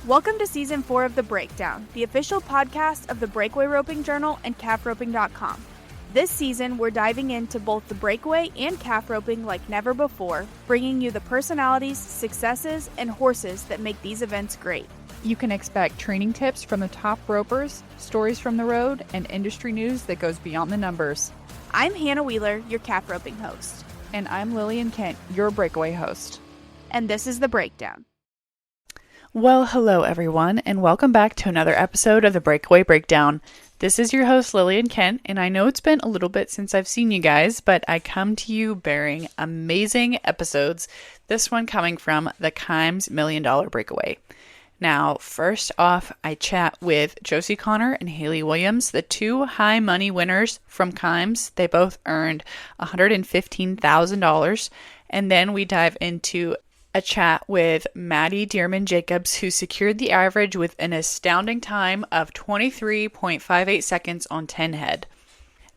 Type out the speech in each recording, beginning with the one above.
Welcome to Season 4 of The Breakdown, the official podcast of the Breakaway Roping Journal and calfroping.com. This season, we're diving into both the breakaway and calf roping like never before, bringing you the personalities, successes, and horses that make these events great. You can expect training tips from the top ropers, stories from the road, and industry news that goes beyond the numbers. I'm Hannah Wheeler, your calf roping host. And I'm Lillian Kent, your breakaway host. And this is The Breakdown. Well, hello everyone, and welcome back to another episode of the Breakaway Breakdown. This is your host, Lillian Kent, and I know it's been a little bit since I've seen you guys, but I come to you bearing amazing episodes, this one coming from the Kimes $1 Million Breakaway. Now, first off, I chat with Josie Connor and Hali Williams, the two high money winners from Kimes. They both earned $115,000, and then we dive into a chat with Maddy Deerman Jacobs, who secured the average with an astounding time of 23.58 seconds on 10 head.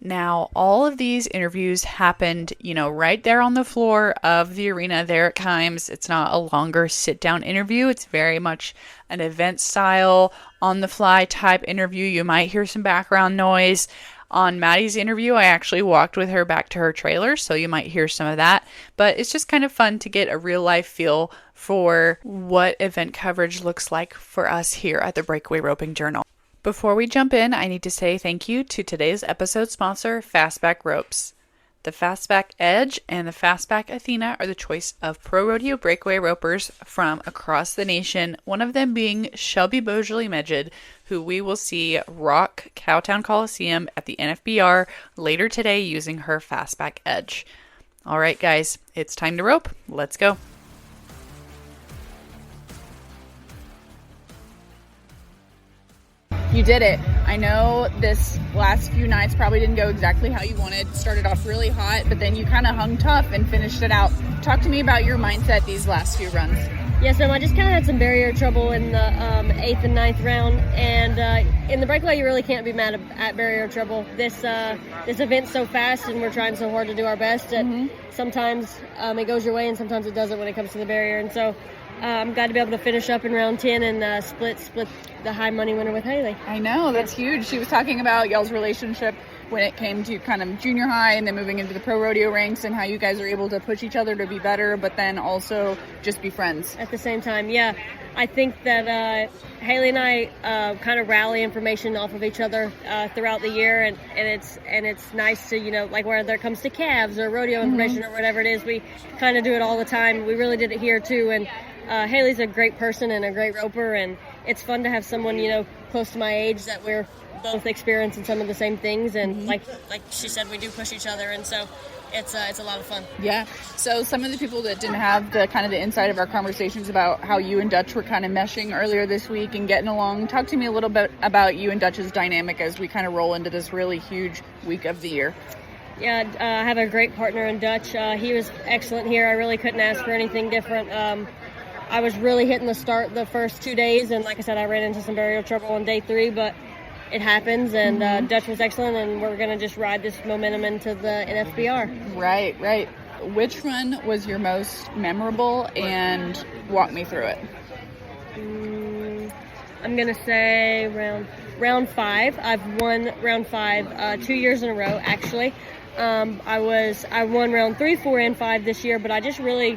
Now, all of these interviews happened, right there on the floor of the arena there at Kimes. It's not a longer sit-down interview. It's very much an event style, on-the-fly type interview. You might hear some background noise. On Maddy's interview, I actually walked with her back to her trailer, so you might hear some of that. But it's just kind of fun to get a real-life feel for what event coverage looks like for us here at the Breakaway Roping Journal. Before we jump in, I need to say thank you to today's episode sponsor, Fastback Ropes. The Fastback Edge and the Fastback Athena are the choice of pro rodeo breakaway ropers from across the nation, one of them being Shelby Bosley-Medjid, who we will see rock Cowtown Coliseum at the NFBR later today using her Fastback Edge. All right, guys, it's time to rope. Let's go. You did it. I know this last few nights probably didn't go exactly how you wanted. Started off really hot, but then you kind of hung tough and finished it out. Talk to me about your mindset these last few runs. Yeah, so I just kind of had some barrier trouble in the 8th and 9th round, and in the breakaway you really can't be mad at barrier trouble. This event's so fast and we're trying so hard to do our best that sometimes it goes your way and sometimes it doesn't when it comes to the barrier, and so I'm glad to be able to finish up in round 10 and split the high money winner with Hali. I know, that's huge. She was talking about y'all's relationship when it came to kind of junior high and then moving into the pro rodeo ranks and how you guys are able to push each other to be better, but then also just be friends. At the same time, yeah. I think that Hali and I kind of rally information off of each other throughout the year, and it's nice to, like whether it comes to calves or rodeo information or whatever it is, we kind of do it all the time. We really did it here too, and Hali's a great person and a great roper, and it's fun to have someone, close to my age that we're both experiencing some of the same things, and like she said, we do push each other, and so it's a lot of fun. Yeah. So some of the people that didn't have the kind of the inside of our conversations about how you and Dutch were kind of meshing earlier this week and getting along, talk to me a little bit about you and Dutch's dynamic as we kind of roll into this really huge week of the year. Yeah, I have a great partner in Dutch. He was excellent here. I really couldn't ask for anything different. I was really hitting the start the first 2 days, and like I said, I ran into some barrier trouble on day 3, but it happens, and Dutch was excellent, and we're going to just ride this momentum into the NFBR. Right. Which run was your most memorable, and walk me through it? I'm going to say round 5. I've won round 5 2 years in a row, actually. I won round 3, 4, and 5 this year, but I just really,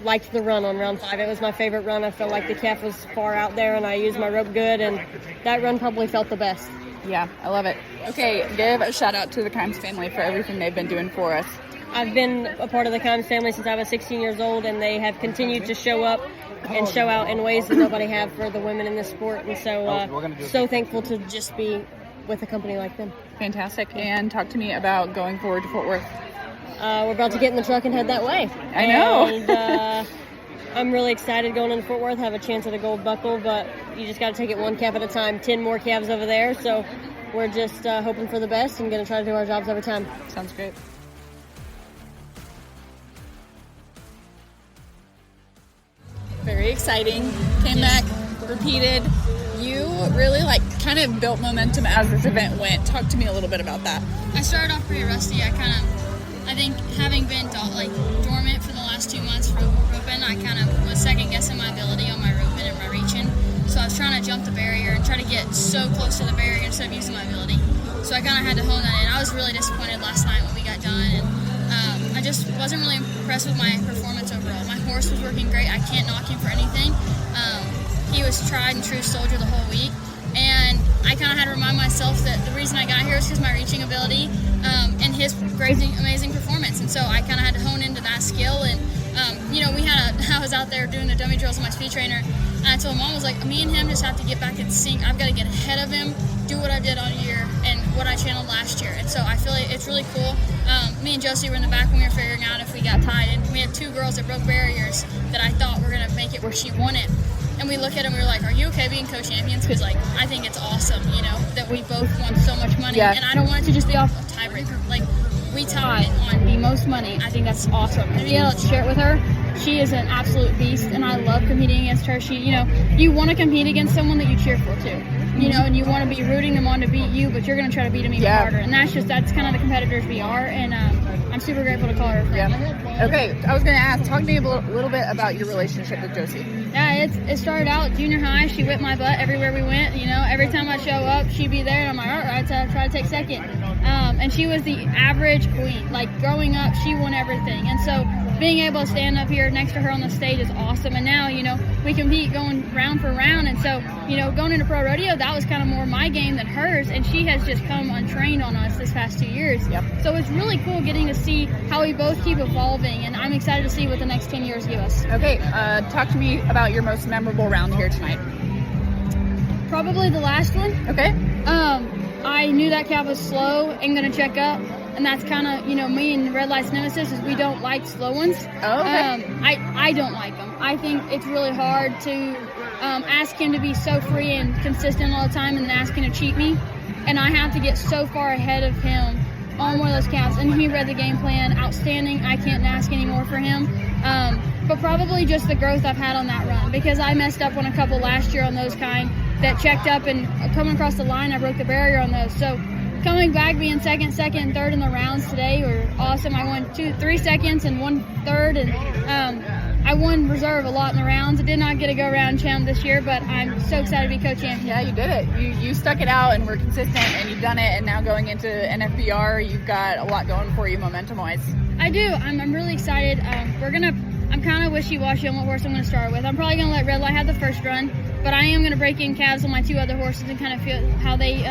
liked the run on round 5. It was my favorite run. I felt like the calf was far out there and I used my rope good, and that run probably felt the best. Yeah, I love it. Okay, give a shout out to the Kimes family for everything they've been doing for us. I've been a part of the Kimes family since I was 16 years old, and they have continued to show up and show out in ways that nobody have for the women in this sport, and so so thankful to just be with a company like them. Fantastic. And talk to me about going forward to Fort Worth. We're about to get in the truck and head that way. I know. And I'm really excited going into Fort Worth, have a chance at a gold buckle, but you just got to take it one calf at a time. 10 more calves over there, so we're just hoping for the best and going to try to do our jobs every time. Sounds great. Very exciting. Came back, repeated. You really kind of built momentum as this event went. Talk to me a little bit about that. I started off pretty rusty. I think having been dormant for the last 2 months from roping, I kind of was second guessing my ability on my roping and my reach jump the barrier and try to get so close to the barrier instead of using my ability. So I kind of had to hone that in. I was really disappointed last night when we got done, and I just wasn't really impressed with my performance overall. My horse was working great. I can't knock him for anything. He was tried and true soldier the whole week, and I kind of had to remind myself that the reason I got here is because my reaching ability and his amazing performance. And so I kind of had to hone into that skill. And I was out there doing the dummy drills with my speed trainer, and I told Mom, I was like, me and him just have to get back in sync. I've got to get ahead of him, do what I did all year and what I channeled last year. And so I feel like it's really cool. Me and Josie were in the back when we were figuring out if we got tied, and we had 2 girls that broke barriers that I thought were going to make it where she won it. And we look at them, we were like, are you okay being co-champions? Because, like, I think it's awesome, that we both won so much money. Yeah. And I don't want it to just be off a tiebreaker. Like, we tied on the most money. I think that's awesome. And being able to share it with her, she is an absolute beast, and I love competing against her. She, you want to compete against someone that you cheer for, too. And you want to be rooting them on to beat you, but you're going to try to beat them even harder. And that's kind of the competitors we are, and I'm super grateful to call her a friend. Yeah. Okay, I was going to ask, talk to me a little bit about your relationship with Josie. Yeah, it started out junior high. She whipped my butt everywhere we went. Every time I show up, she'd be there, and I'm like, all right, so I try to take second. And she was the average queen. Like, growing up, she won everything. And so being able to stand up here next to her on the stage is awesome. And now, we compete going round for round. And so, going into pro rodeo, that was kind of more my game than hers. And she has just come untrained on us this past 2 years. Yep. So it's really cool getting to see how we both keep evolving. And I'm excited to see what the next 10 years give us. Okay, talk to me about your most memorable round here tonight. Probably the last one. Okay. I knew that calf was slow and going to check up. And that's kind of, me and Red Light's nemesis is we don't like slow ones. Oh, okay. I don't like them. I think it's really hard to ask him to be so free and consistent all the time and then ask him to cheat me. And I have to get so far ahead of him on one of those calves. And he read the game plan outstanding. I can't ask any more for him. But probably just the growth I've had on that run, because I messed up on a couple last year on those kind that checked up, and coming across the line, I broke the barrier on those. So coming back, being second, and third in the rounds today were awesome. I won 3 seconds and 1 third, and I won reserve a lot in the rounds. I did not get a go-round champ this year, but I'm so excited to be co-champion. Yeah, you did it. You stuck it out and were consistent, and you've done it, and now going into NFBR, you've got a lot going for you momentum-wise. I do. I'm really excited. I'm kind of wishy-washy on what horse I'm going to start with. I'm probably going to let Red Light have the first run, but I am going to break in calves on my 2 other horses and kind of feel how they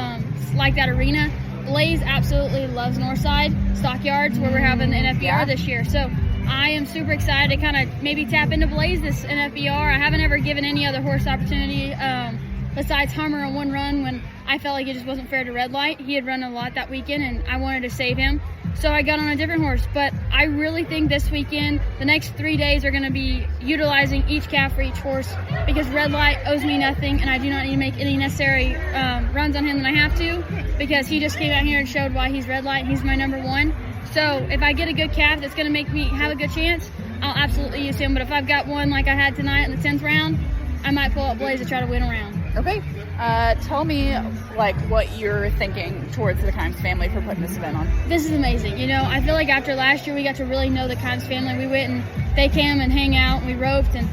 like that arena. Blaze absolutely loves Northside Stockyards, where we're having the NFBR this year. So I am super excited to kind of maybe tap into Blaze this NFBR. I haven't ever given any other horse opportunity besides Hummer on 1 run when I felt like it just wasn't fair to Red Light. He had run a lot that weekend, and I wanted to save him. So I got on a different horse. But I really think this weekend, the next 3 days are going to be utilizing each calf for each horse, because Red Light owes me nothing, and I do not need to make any necessary runs on him than I have to, because he just came out here and showed why he's Red Light. He's my number 1. So if I get a good calf that's going to make me have a good chance, I'll absolutely use him. But if I've got one like I had tonight in the 10th round, I might pull out Blaze to try to win a round. Okay. Tell me, what you're thinking towards the Kimes family for putting this event on. This is amazing. I feel like after last year, we got to really know the Kimes family. We went and they came and hang out, and we roped, and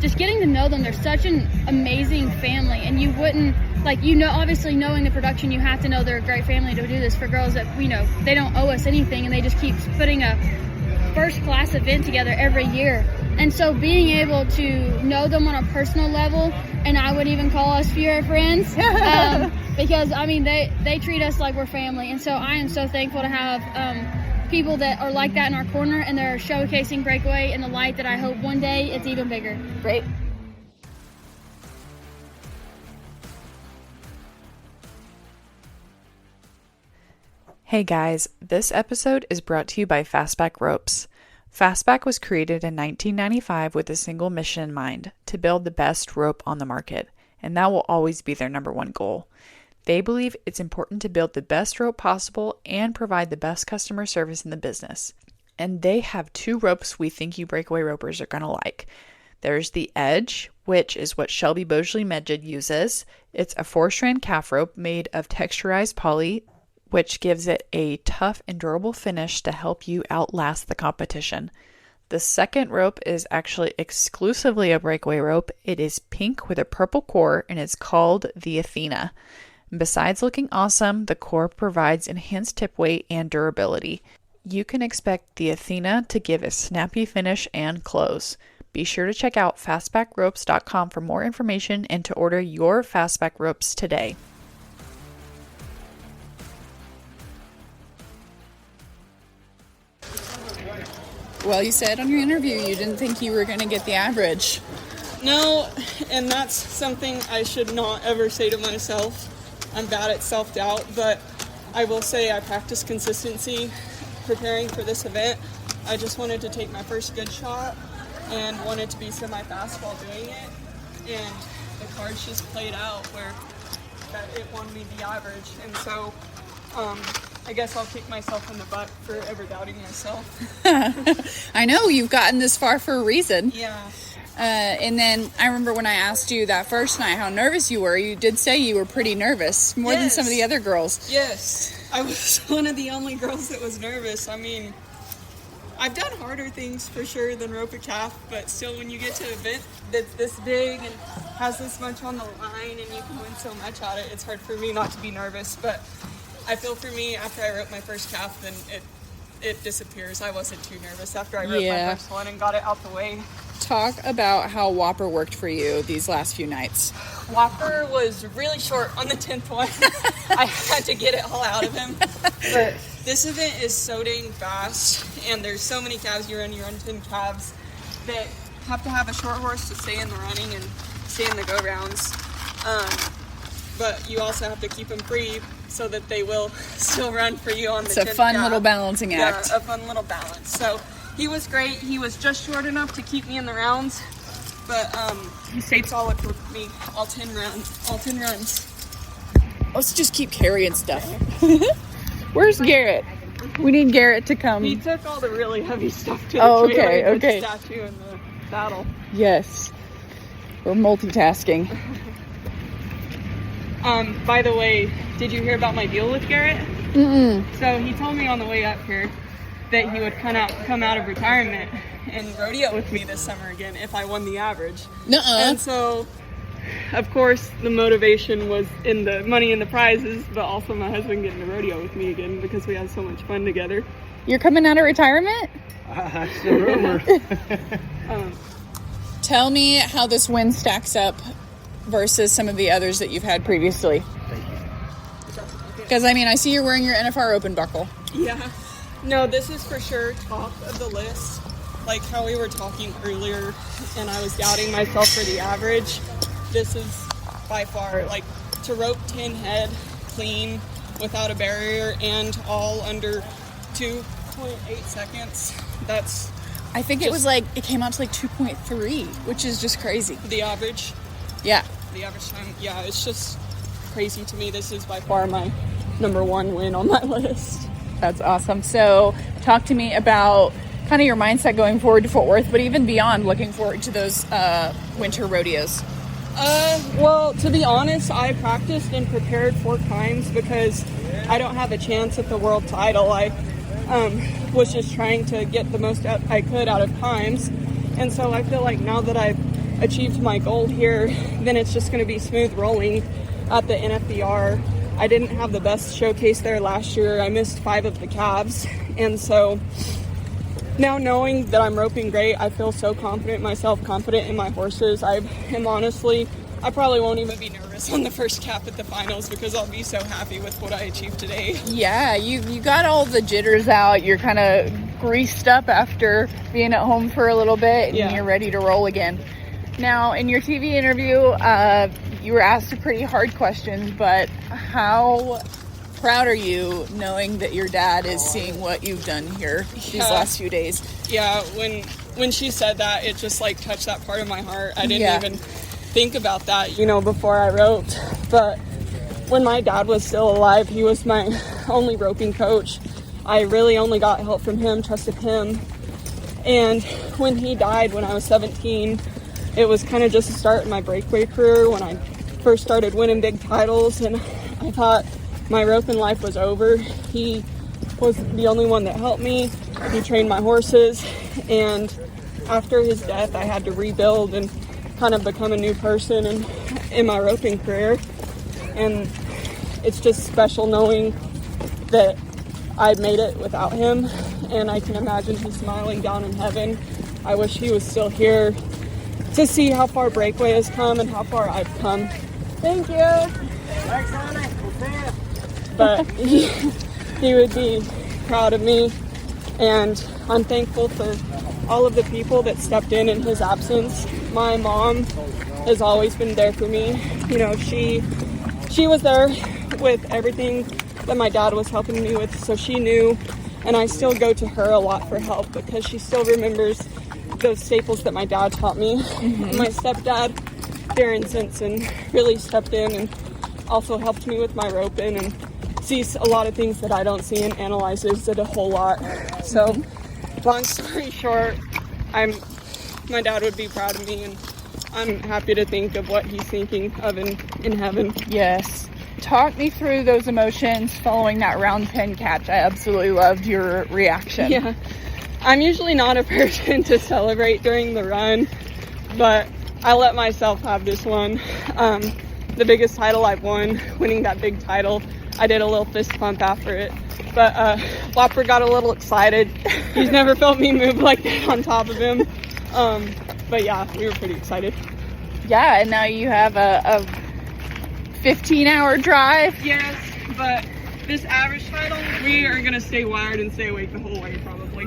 just getting to know them. They're such an amazing family, and you wouldn't, obviously knowing the production, you have to know they're a great family to do this for girls that, they don't owe us anything, and they just keep putting a first-class event together every year. And so being able to know them on a personal level, and I would even call us fewer friends, because, they treat us like we're family. And so I am so thankful to have people that are like that in our corner, and they're showcasing Breakaway in the light that I hope one day it's even bigger. Great. Hey guys, this episode is brought to you by Fastback Ropes. Fastback was created in 1995 with a single mission in mind, to build the best rope on the market, and that will always be their number 1 goal. They believe it's important to build the best rope possible and provide the best customer service in the business. And they have 2 ropes we think you breakaway ropers are going to like. There's the Edge, which is what Shelby Bosley Medjid uses. It's a 4-strand calf rope made of texturized poly, which gives it a tough and durable finish to help you outlast the competition. The second rope is actually exclusively a breakaway rope. It is pink with a purple core and is called the Athena. Besides looking awesome, the core provides enhanced tip weight and durability. You can expect the Athena to give a snappy finish and close. Be sure to check out fastbackropes.com for more information and to order your fastback ropes today. Well, you said on your interview you didn't think you were going to get the average. No, and that's something I should not ever say to myself. I'm bad at self-doubt, but I will say I practiced consistency preparing for this event. I just wanted to take my first good shot and wanted to be semi-fast while doing it. And the cards just played out where that it won me the average. And so I guess I'll kick myself in the butt for ever doubting myself. I know, you've gotten this far for a reason. Yeah. And then I remember when I asked you that first night how nervous you were, you did say you were pretty nervous, more than some of the other girls. Yes, I was one of the only girls that was nervous. I mean, I've done harder things for sure than rope a calf, but still when you get to an event that's this big and has this much on the line and you can win so much at it, it's hard for me not to be nervous. But I feel for me, after I roped my first calf, then it disappears. I wasn't too nervous after I roped my first one and got it out the way. Talk about how Whopper worked for you these last few nights. Whopper was really short on the 10th one. I had to get it all out of him. But this event is so dang fast, and there's so many calves. You run 10 calves that have to have a short horse to stay in the running and stay in the go-rounds. But you also have to keep them free so that they will still run for you on the 10th calf. It's a fun little balancing act. Yeah, a fun little balance. So he was great. He was just short enough to keep me in the rounds, but he stayed solid with me all 10 runs. Let's just keep carrying stuff. Where's Garrett? We need Garrett to come. He took all the really heavy stuff to the trailer and statue in the battle. Yes. We're multitasking. By the way, did you hear about my deal with Garrett? Mm-mm. So he told me on the way up here that he would come out of retirement and rodeo with me this summer again if I won the average. Nuh-uh. And so, of course, the motivation was in the money and the prizes, but also my husband getting to rodeo with me again because we had so much fun together. You're coming out of retirement? That's the rumor. Tell me how this win stacks up versus some of the others that you've had previously. Thank you. Because, I mean, I see you're wearing your NFR Open buckle. Yeah. No, this is for sure top of the list. Like how we were talking earlier, and I was doubting myself for the average. This is by far, like, to rope 10 head clean without a barrier and all under 2.8 seconds. That's I think it came out to like 2.3, which is just crazy. the average. Yeah. The average time. Yeah, it's just crazy to me. This is by far my number one win on my list. That's awesome. So talk to me about kind of your mindset going forward to Fort Worth, but even beyond, looking forward to those winter rodeos. Well, to be honest, I practiced and prepared 4 times because I don't have a chance at the world title. I was just trying to get the most I could out of times. And so I feel like now that I've achieved my goal here, then it's just going to be smooth rolling at the NFBR. I didn't have the best showcase there last year. I missed 5 of the calves. And so now knowing that I'm roping great, I feel so confident in myself, confident in my horses. I probably won't even be nervous on the first calf at the finals because I'll be so happy with what I achieved today. Yeah, you got all the jitters out. You're kind of greased up after being at home for a little bit, and you're ready to roll again. Now, in your TV interview, you were asked a pretty hard question, but how proud are you knowing that your dad is seeing what you've done here these last few days? Yeah, when she said that, it just like touched that part of my heart. I didn't even think about that, before I roped. But when my dad was still alive, he was my only roping coach. I really only got help from him, trusted him. And when he died when I was 17, it was kind of just a start in my breakaway career when I first started winning big titles, and I thought my roping life was over. He was the only one that helped me. He trained my horses. And after his death, I had to rebuild and kind of become a new person in my roping career. And it's just special knowing that I made it without him, and I can imagine him smiling down in heaven. I wish he was still here to see how far Breakaway has come and how far I've come. Thank you. Thanks, honey. We'll see ya. But he would be proud of me, and I'm thankful for all of the people that stepped in his absence. My mom has always been there for me. You know, she was there with everything that my dad was helping me with, so she knew, and I still go to her a lot for help because she still remembers those staples that my dad taught me. Mm-hmm. My stepdad, Darren Simpson, really stepped in and also helped me with my roping and sees a lot of things that I don't see and analyzes it a whole lot. So, long story short, my dad would be proud of me, and I'm happy to think of what he's thinking of in heaven. Yes. Talk me through those emotions following that round 10 catch. I absolutely loved your reaction. Yeah. I'm usually not a person to celebrate during the run, but I let myself have this one. The biggest title I've won, winning that big title. I did a little fist pump after it. But Whopper got a little excited. He's never felt me move like that on top of him. But yeah, we were pretty excited. Yeah, and now you have a 15-hour drive. Yes, but this average title, we are going to stay wired and stay awake the whole way probably.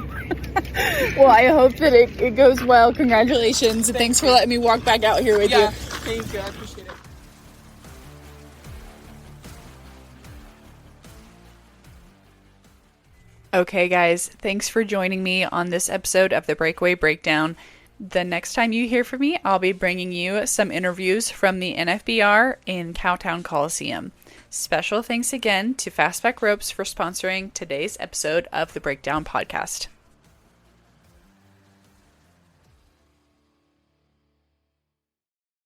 Well, I hope that it goes well. Congratulations. Thanks for letting me walk back out here with you. Thank you. I appreciate it. Okay, guys, thanks for joining me on this episode of the Breakaway Breakdown. The next time you hear from me, I'll be bringing you some interviews from the NFBR in Cowtown Coliseum. Special thanks again to Fastback Ropes for sponsoring today's episode of the Breakdown Podcast.